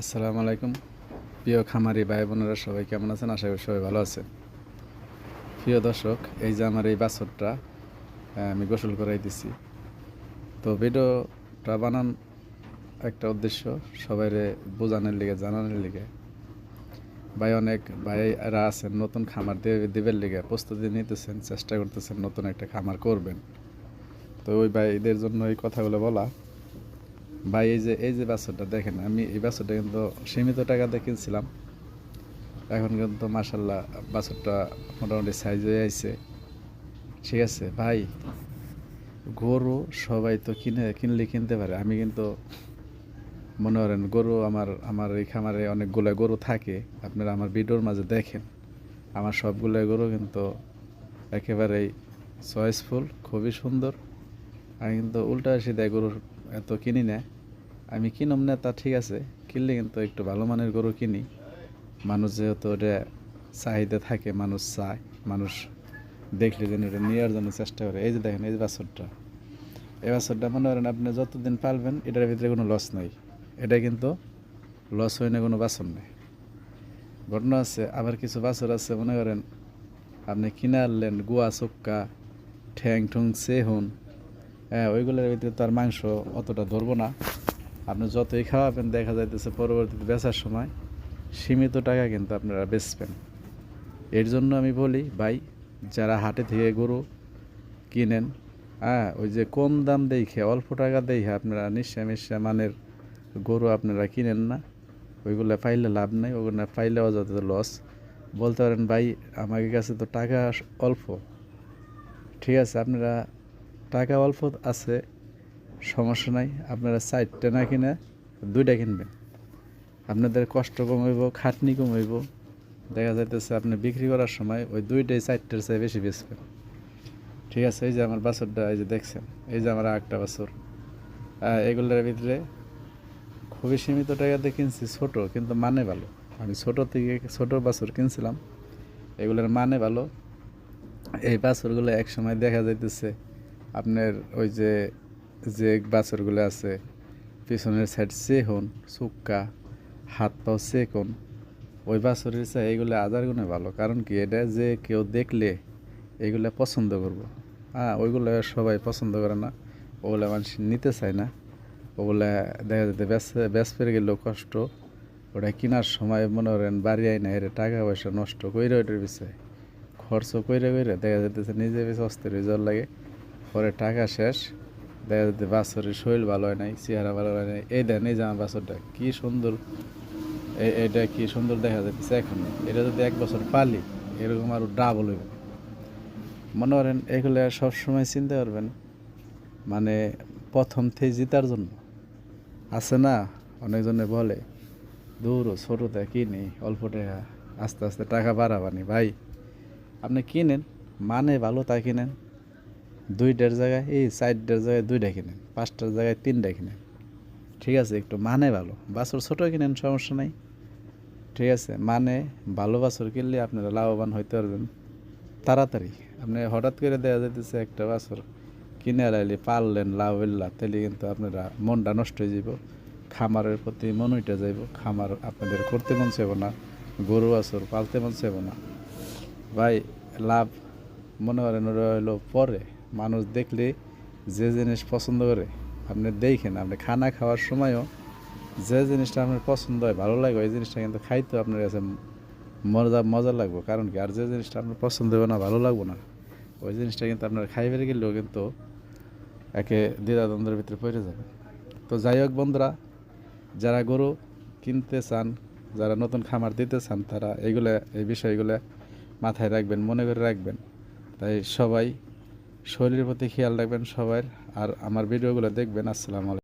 আসসালামু আলাইকুম। প্রিয় খামারি ভাই বোনেরা সবাই কেমন আছেন? আশা করি সবাই ভালো আছেন। প্রিয় দর্শক, এই যে আমার এই বাছুরটা আমি গোসল করাই দিছি। তো ভিডিওটা বানান একটা উদ্দেশ্য, সবাইরে বোঝানোর লিগে, জানানোর লিগে। অনেক ভাইরা আছেন নতুন খামার দিবের লিগে প্রস্তুতি নিতেছেন, চেষ্টা করতেছেন নতুন একটা খামার করবেন। তো ওই ভাইদের জন্য এই কথাগুলো বলা। এই যে বাছুরটা দেখেন, আমি এই বাছুরটা কিন্তু সীমিত টাকাতে কিনছিলাম। এখন কিন্তু মাশাল্লাহ বাছুরটা মোটামুটি সাইজ হয়ে আইছে। ঠিক আছে ভাই, গরু সবাই তো কিনলে কিনতে পারে। আমি কিন্তু মনে করেন গরু আমার এই খামারে অনেকগুলো গরু থাকে, আপনারা আমার ভিডিওর মাঝে দেখেন। আমার সবগুলো গরু কিন্তু একেবারেই চয়েসফুল, খুবই সুন্দর। আমি কিন্তু উল্টা সিধা গরুর এত কিনি না। আমি কিনম না তা ঠিক আছে, কিনলে কিন্তু একটু ভালো মানের গরু কিনি। মানুষ যেহেতু এটা চাহিদা থাকে, মানুষ চায়, মানুষ দেখলে যেন এটা নেওয়ার জন্য চেষ্টা করে। এই যে দেখেন, এই যে বাছুরটা, এই বাছুরটা মনে করেন আপনি যতদিন পালবেন এটার ভিতরে কোনো লস নাই। এটা কিন্তু লস হয় না, কোনো বাছুর নেই। ঘটনা আছে, আবার কিছু বাছুর আছে মনে করেন আপনি কিনে আনলেন গুয়া চক্কা, ঠ্যাং ঠুং চেহুন, ওইগুলোর ভিতরে তো আর মাংস অতটা ধরবো না। আপনি যতই খাওয়াবেন দেখা যাইতেছে পরবর্তীতে বেচার সময় সীমিত টাকা কিন্তু আপনারা বেচবেন। এর জন্য আমি বলি ভাই, যারা হাটে থেকে গরু কিনেন, ওই যে কম দাম দেখে অল্প টাকা দেখে আপনারা নিঃস্বা মানের গরু আপনারা কিনেন না। ওইগুলো পাইলে লাভ নাই, ওগুলো পাইলে অযথা লস। বলতে পারেন ভাই আমাদের কাছে তো টাকা অল্প। ঠিক আছে, আপনারা টাকা অল্প আছে, সমস্যা নাই। আপনারা 4টা না কিনে 2টা কিনবেন, আপনাদের কষ্ট কমাইব, খাটনি কমাইব। দেখা যাইতেছে আপনি বিক্রি করার সময় ওই 2টাই 4টার চেয়ে বেশি বেচবেন। ঠিক আছে, এই যে আমার বাছুরটা, এই যে দেখছেন, এই যে আমার একটা বাছুর। এগুলোর ভিতরে খুবই সীমিত টাকাতে কিনছি, ছোট কিন্তু মানে ভালো। আমি ছোট থেকে ছোট বাছুর কিনছিলাম, এগুলোর মানে ভালো। এই বাছুরগুলো এক সময় দেখা যাইতেছে আপনার ওই যে যে বাছুরগুলো আছে পিছনের সাইড চেহন চুক্কা, হাত পাও চেকন, ওই বাছুরের চেয়ে এইগুলো 1000 গুণে ভালো। কারণ কি, এটা যে কেউ দেখলে এইগুলো পছন্দ করবো। ওইগুলো সবাই পছন্দ করে না, ওগুলো মানুষ নিতে চায় না। ওগুলা দেখা যেতে ব্যাস পেরে গেলেও কষ্ট। ওটা কেনার সময় মনে করেন বাড়ি আয় না, এটা টাকা পয়সা নষ্ট কইরে ওইটার পিছিয়ে খরচ কইরে দেখা যেতেছে নিজে বেশি অস্থির হয়ে যাওয়ার লাগে। পরে টাকা শেষ, দেখা যেতে বাছরের শরীর ভালো হয় নাই, চেহারা ভালো হয় নাই। এই দেন, এই যে আমার বাছরটা কি সুন্দর, এটা কি সুন্দর দেখা যাচ্ছে এখন। এটা যদি 1 বছর পালি এরকম আরও ডাবল হইবে। মনে করেন এগুলো সবসময় চিন্তা করবেন, মানে প্রথম থেকে জিতার জন্য। আছে না, অনেকজনে বলে দূর ছোটোতে কিনি অল্প টাকা, আস্তে আস্তে টাকা বাড়াবানি। ভাই আপনি কিনেন, মানে ভালো তাই কিনেন। 2টার জায়গায় 4টার জায়গায় 2টা কিনেন, 5টার জায়গায় 3টা কিনেন। ঠিক আছে, একটু মানে ভালো বাছুর ছোটো কিনেন, সমস্যা নাই। ঠিক আছে, মানে ভালো বাছুর কিনলে আপনারা লাভবান হইতে পারবেন তাড়াতাড়ি। আপনি হঠাৎ করে দেওয়া যাইতেছে একটা বাছুর কিনে আলাইলে পারলেন লাভ হইলা, তাহলে কিন্তু আপনারা মনটা নষ্ট হয়ে যাব, খামারের প্রতি মন উঠে যাইব, খামার আপনাদের করতে মন চাইব না, গরু বাছুর পালতে মন চাইব না। ভাই লাভ মনে করেন ওরা হইলো পরে, মানুষ দেখলে যে জিনিস পছন্দ করে আপনি দেখেন। আপনি খানা খাওয়ার সময়ও যে জিনিসটা আপনার পছন্দ হয়, ভালো লাগে, ওই জিনিসটা কিন্তু খাইতেও আপনার কাছে মজা লাগবে। কারণ কি, আর যে জিনিসটা আপনার পছন্দ হবে না, ভালো লাগবে না, ওই জিনিসটা কিন্তু আপনার খাইবে গেলেও কিন্তু একে দ্বিধাদ্বন্দ্বের ভিতরে পড়ে যাবে। তো যাই হোক বন্ধুরা, যারা গরু কিনতে চান, যারা নতুন খামার দিতে চান, তারা এই বিষয়গুলো মাথায় রাখবেন, মনে করে রাখবেন। তাই সবাই শরীরের প্রতি খেয়াল রাখবেন সবার, আর আমার ভিডিওগুলো দেখবেন। আসসালামু আলাইকুম।